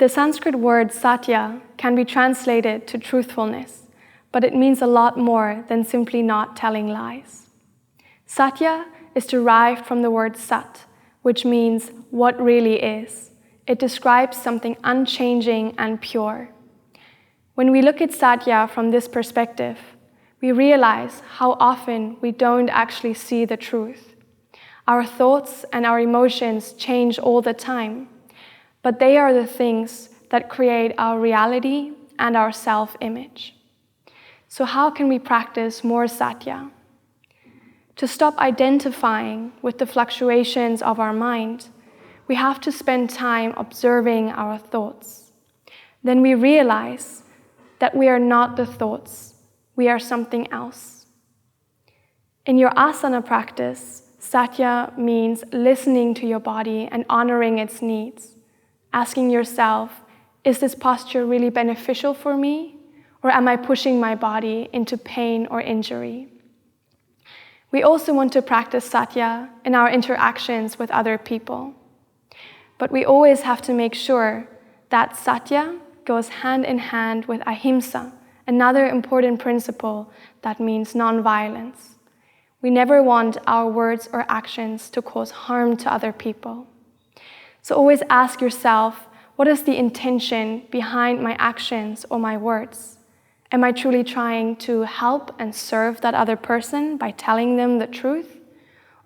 The Sanskrit word Satya can be translated to truthfulness, but it means a lot more than simply not telling lies. Satya is derived from the word Sat, which means what really is. It describes something unchanging and pure. When we look at Satya from this perspective, we realize how often we don't actually see the truth. Our thoughts and our emotions change all the time, but they are the things that create our reality and our self-image. So how can we practice more Satya? To stop identifying with the fluctuations of our mind, we have to spend time observing our thoughts. Then we realize that we are not the thoughts, we are something else. In your asana practice, Satya means listening to your body and honoring its needs, asking yourself, is this posture really beneficial for me, or am I pushing my body into pain or injury? We also want to practice Satya in our interactions with other people. But we always have to make sure that Satya goes hand in hand with ahimsa, another important principle that means non-violence. We never want our words or actions to cause harm to other people. So always ask yourself, what is the intention behind my actions or my words? Am I truly trying to help and serve that other person by telling them the truth?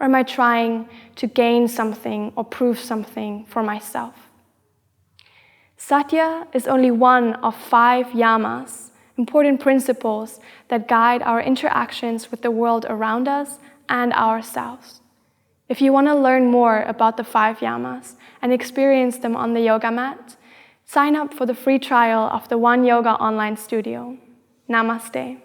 Or am I trying to gain something or prove something for myself? Satya is only one of 5 yamas, important principles that guide our interactions with the world around us and ourselves. If you want to learn more about the 5 yamas and experience them on the yoga mat, sign up for the free trial of the One Yoga online studio. Namaste.